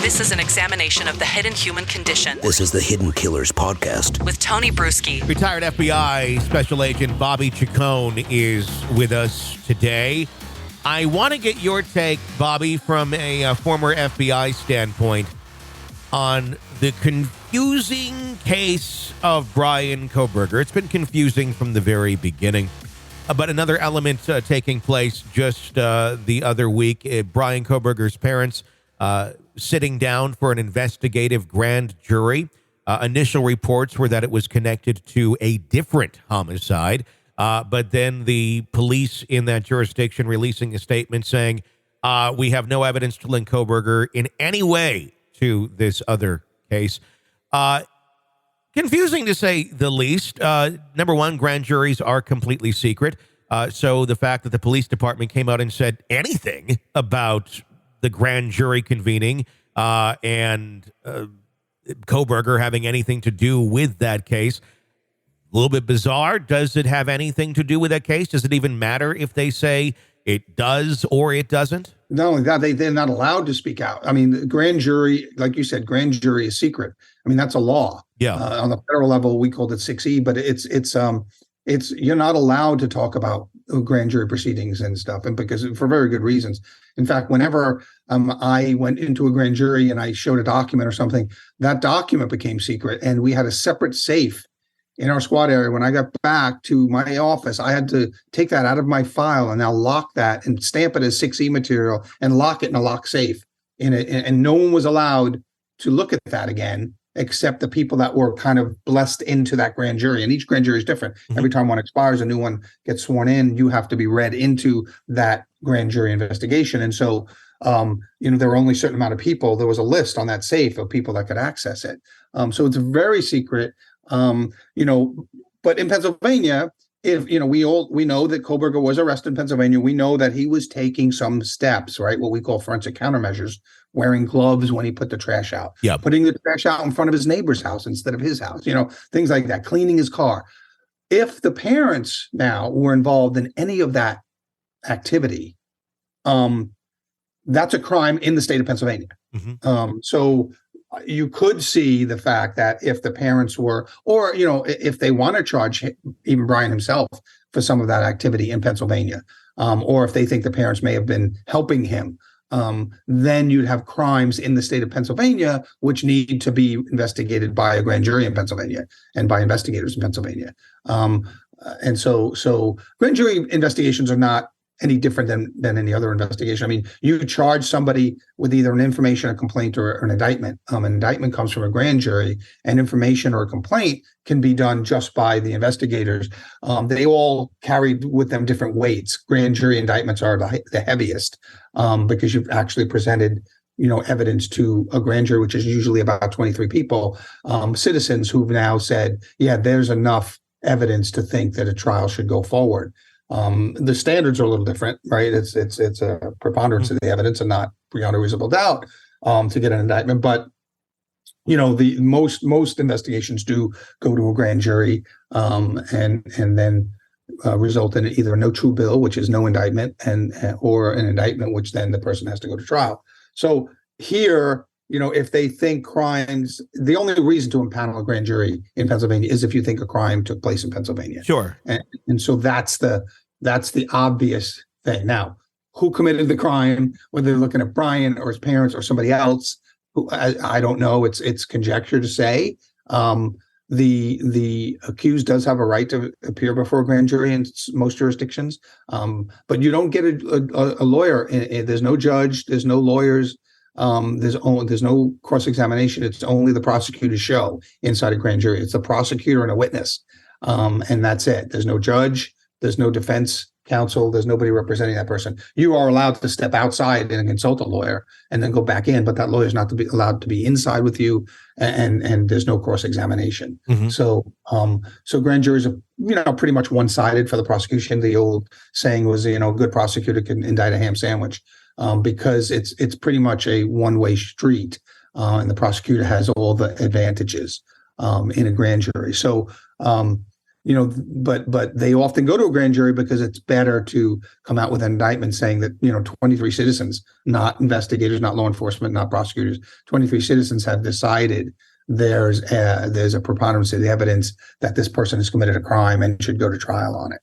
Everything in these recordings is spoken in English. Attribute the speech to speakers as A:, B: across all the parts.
A: This is an examination of the hidden human condition.
B: This is the Hidden Killers Podcast.
A: With Tony Brueski.
C: Retired FBI Special Agent Bobby Chacon is with us today. I want to get your take, Bobby, from a former FBI standpoint on the confusing case of Bryan Kohberger. It's been confusing from the very beginning. But another element taking place just the other week, Bryan Kohberger's parents sitting down for an investigative grand jury. Initial reports were that it was connected to a different homicide, but then the police in that jurisdiction releasing a statement saying, we have no evidence to link Kohberger in any way to this other case. Confusing to say the least. Number one, grand juries are completely secret. So the fact that the police department came out and said anything about the grand jury convening and Kohberger having anything to do with that case, a little bit bizarre. Does it have anything to do with that case? Does it even matter if they say it does or it doesn't?
D: Not only that, they're not allowed to speak out. I mean, the grand jury, like you said, grand jury is secret. I mean, that's a law.
C: Yeah.
D: On the federal level, we called it 6E, but it's you're not allowed to talk about grand jury proceedings and stuff, and because for very good reasons. In fact, whenever I went into a grand jury and I showed a document or something, that document became secret, and we had a separate safe in our squad area. When I got back to my office, I had to take that out of my file and now lock that and stamp it as 6E material and lock it in a lock safe in it, and no one was allowed to look at that again, except the people that were kind of blessed into that grand jury. And each grand jury is different. Mm-hmm. Every time one expires, a new one gets sworn in. You have to be read into that grand jury investigation. And so, there were only a certain amount of people. There was a list on that safe of people that could access it. So it's very secret. But in Pennsylvania, we know that Kohberger was arrested in Pennsylvania. We know that he was taking some steps, right? What we call forensic countermeasures, wearing gloves when he put the trash out, putting the trash out in front of his neighbor's house instead of his house, things like that, cleaning his car. If the parents now were involved in any of that activity, that's a crime in the state of Pennsylvania. Mm-hmm. So you could see the fact that if the parents were, or, if they want to charge even Bryan himself for some of that activity in Pennsylvania, or if they think the parents may have been helping him, then you'd have crimes in the state of Pennsylvania, which need to be investigated by a grand jury in Pennsylvania and by investigators in Pennsylvania. And so grand jury investigations are not any different than any other investigation. I mean, you charge somebody with either an information, a complaint, or an indictment. An indictment comes from a grand jury, and information or a complaint can be done just by the investigators. They all carry with them different weights. Grand jury indictments are the heaviest because you've actually presented evidence to a grand jury, which is usually about 23 people, citizens who've now said, yeah, there's enough evidence to think that a trial should go forward. The standards are a little different, right? It's a preponderance of the evidence and not beyond a reasonable doubt to get an indictment. But the most investigations do go to a grand jury and then result in either a no true bill, which is no indictment, or an indictment, which then the person has to go to trial. So here, if they think crimes, the only reason to impanel a grand jury in Pennsylvania is if you think a crime took place in Pennsylvania. Sure. And so that's the obvious thing. Now, who committed the crime, whether they're looking at Bryan or his parents or somebody else, who I don't know. It's conjecture to say. The accused does have a right to appear before a grand jury in most jurisdictions, but you don't get a lawyer. There's no judge. There's no lawyers. There's no cross-examination. It's only the prosecutor's show inside a grand jury. It's the prosecutor and a witness, and that's it. There's no judge. There's no defense counsel. There's nobody representing that person. You are allowed to step outside and consult a lawyer and then go back in, but that lawyer is not allowed to be inside with you, and there's no cross-examination. Mm-hmm. So grand juries are pretty much one-sided for the prosecution. The old saying was, a good prosecutor can indict a ham sandwich. Because it's pretty much a one-way street, and the prosecutor has all the advantages in a grand jury. So, but they often go to a grand jury because it's better to come out with an indictment saying that 23 citizens, not investigators, not law enforcement, not prosecutors, 23 citizens have decided there's a preponderance of the evidence that this person has committed a crime and should go to trial on it.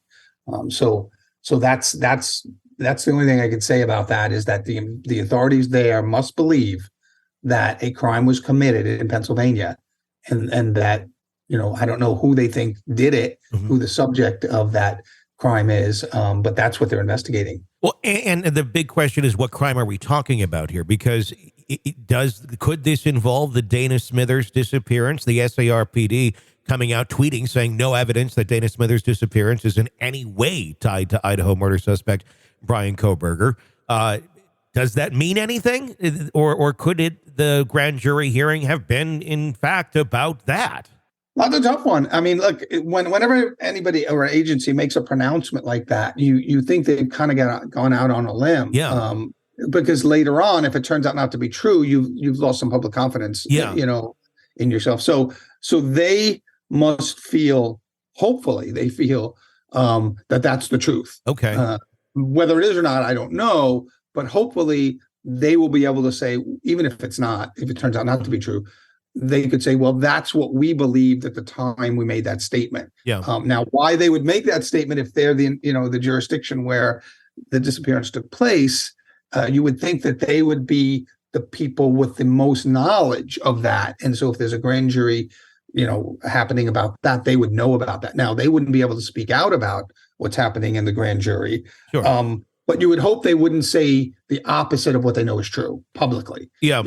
D: So that's the only thing I could say about that, is that the authorities there must believe that a crime was committed in Pennsylvania, and that, I don't know who they think did it, who the subject of that crime is, but that's what they're investigating.
C: Well, and the big question is, what crime are we talking about here? Because could this involve the Dana Smithers disappearance? The SARPD coming out tweeting saying no evidence that Dana Smithers' disappearance is in any way tied to Idaho murder suspect Bryan Kohberger. Does that mean anything? Or could the grand jury hearing have been, in fact, about that?
D: That's a tough one. I mean, look, whenever anybody or an agency makes a pronouncement like that, you think they've kind of gone out on a limb.
C: Yeah.
D: Because later on, if it turns out not to be true, you've lost some public confidence.
C: Yeah.
D: In yourself. So they must feel, hopefully, they feel that that's the truth.
C: Okay.
D: Whether it is or not, I don't know. But hopefully, they will be able to say, even if it's not, if it turns out not to be true, they could say, well, that's what we believed at the time we made that statement.
C: Yeah.
D: Now, why they would make that statement if they're the jurisdiction where the disappearance took place, you would think that they would be the people with the most knowledge of that. And so if there's a grand jury, happening about that, they would know about that. Now, they wouldn't be able to speak out about what's happening in the grand jury.
C: Sure.
D: But you would hope they wouldn't say the opposite of what they know is true publicly.
C: Yeah.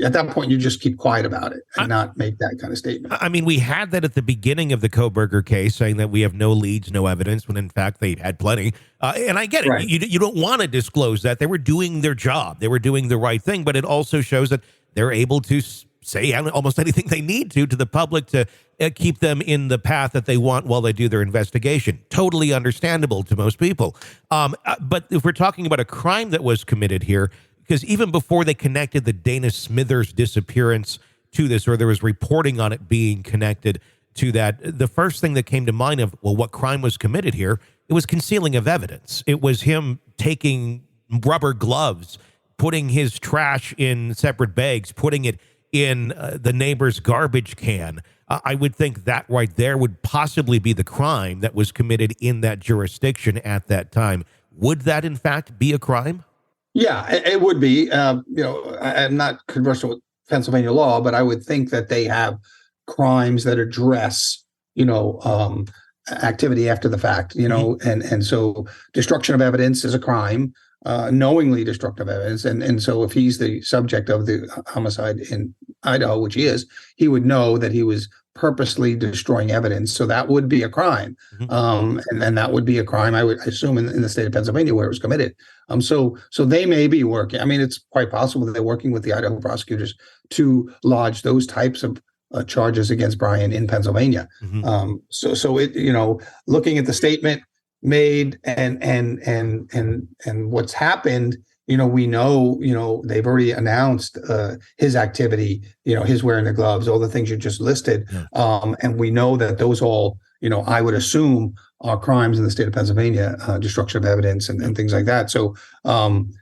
D: At that point, you just keep quiet about it and not make that kind of statement.
C: I mean, we had that at the beginning of the Kohberger case, saying that we have no leads, no evidence, when in fact they had plenty. And I get it.
D: Right.
C: You don't want to disclose that. They were doing their job. They were doing the right thing. But it also shows that they're able to say almost anything they need to the public to keep them in the path that they want while they do their investigation. Totally understandable to most people. But if we're talking about a crime that was committed here, because even before they connected the Dana Smithers disappearance to this, or there was reporting on it being connected to that, the first thing that came to mind of, well, what crime was committed here? It was concealing of evidence. It was him taking rubber gloves, putting his trash in separate bags, putting it in the neighbor's garbage can. I would think that right there would possibly be the crime that was committed in that jurisdiction at that time. Would that, in fact, be a crime?
D: Yeah, it would be. I'm not conversant with Pennsylvania law, but I would think that they have crimes that address, activity after the fact, and so destruction of evidence is a crime. Knowingly destructive evidence. And so if he's the subject of the homicide in Idaho, which he is, he would know that he was purposely destroying evidence. So that would be a crime. And then that would be a crime, I would assume, in the state of Pennsylvania where it was committed. So they may be working. I mean, it's quite possible that they're working with the Idaho prosecutors to lodge those types of charges against Bryan in Pennsylvania. So it, looking at the statement made and what's happened, we know, they've already announced his activity, his wearing the gloves, all the things you just listed. And we know that those all, I would assume are crimes in the state of Pennsylvania, destruction of evidence and things like that. So, and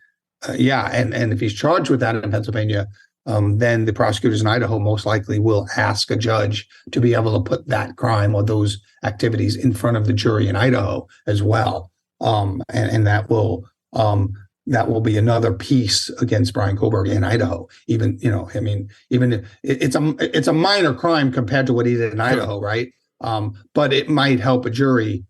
D: if he's charged with that in Pennsylvania, then the prosecutors in Idaho most likely will ask a judge to be able to put that crime or those activities in front of the jury in Idaho as well. And that will be another piece against Bryan Kohberger in Idaho. Even it's a minor crime compared to what he did in Idaho, right? But it might help a jury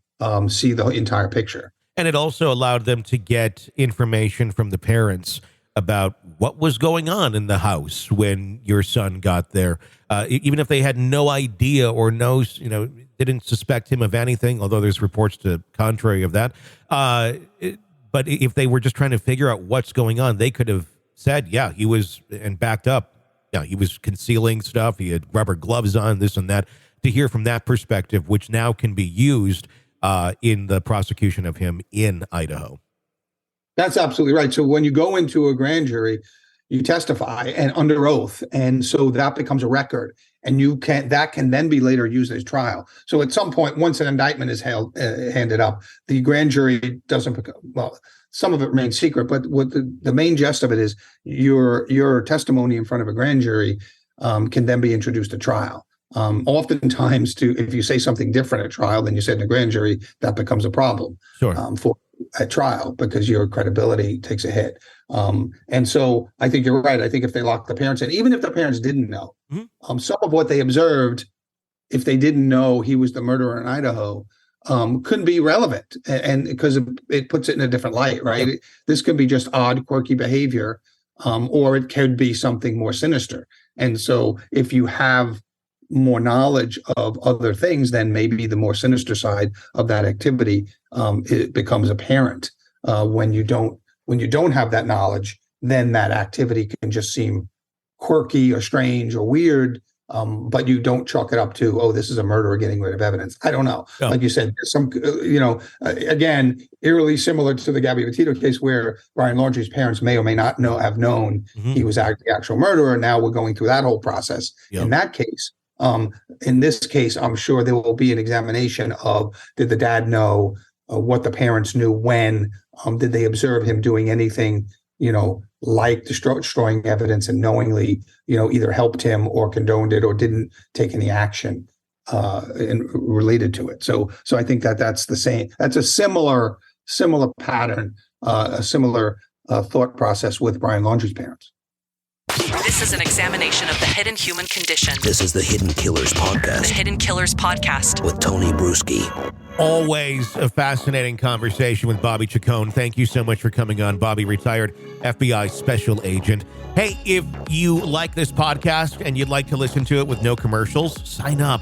D: see the entire picture.
C: And it also allowed them to get information from the parents about what was going on in the house when your son got there. Even if they had no idea or didn't suspect him of anything, although there's reports to contrary of that. But if they were just trying to figure out what's going on, they could have said, yeah, he was, and backed up. Yeah, he was concealing stuff. He had rubber gloves on, this and that, to hear from that perspective, which now can be used in the prosecution of him in Idaho.
D: That's absolutely right. So when you go into a grand jury, you testify and under oath, and so that becomes a record, and that can then be later used as trial. So at some point, once an indictment is handed up, the grand jury doesn't become, well, some of it remains secret, but what the main gist of it is your testimony in front of a grand jury can then be introduced at trial. Oftentimes, if you say something different at trial than you said in a grand jury, that becomes a problem for at trial, because your credibility takes a hit. And so I think you're right. I think if they lock the parents in, even if the parents didn't know, some of what they observed, if they didn't know he was the murderer in Idaho, couldn't be relevant, and because it puts it in a different light, right? This could be just odd, quirky behavior, or it could be something more sinister. And so if you have more knowledge of other things, then maybe the more sinister side of that activity it becomes apparent. When you don't have that knowledge, then that activity can just seem quirky or strange or weird, but you don't chalk it up to, oh, this is a murderer getting rid of evidence. I don't know. Like you said, some, again, eerily similar to the Gabby Petito case, where Brian Laundrie's parents may or may not have known he was the actual murderer. Now we're going through that whole process. In that case, in this case, I'm sure there will be an examination of, did the dad know what the parents knew when? Did they observe him doing anything, like destroying evidence, and knowingly, either helped him or condoned it or didn't take any action related to it. So I think that's the same. That's a similar pattern, a similar thought process with Brian Laundrie's parents.
A: This is an examination of the hidden human condition.
B: This is the Hidden Killers Podcast.
A: The Hidden Killers Podcast.
B: With Tony Brueski.
C: Always a fascinating conversation with Bobby Chacon. Thank you so much for coming on, Bobby, retired FBI special agent. Hey, if you like this podcast and you'd like to listen to it with no commercials, sign up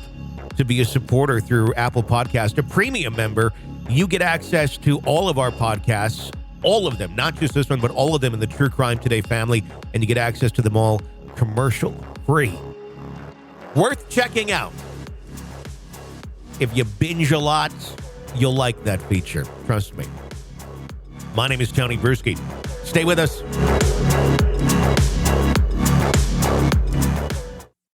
C: to be a supporter through Apple Podcast, a premium member. You get access to all of our podcasts, all of them, not just this one, but all of them in the True Crime Today family, and you get access to them all commercial-free. Worth checking out. If you binge a lot, you'll like that feature. Trust me. My name is Tony Brueski. Stay with us.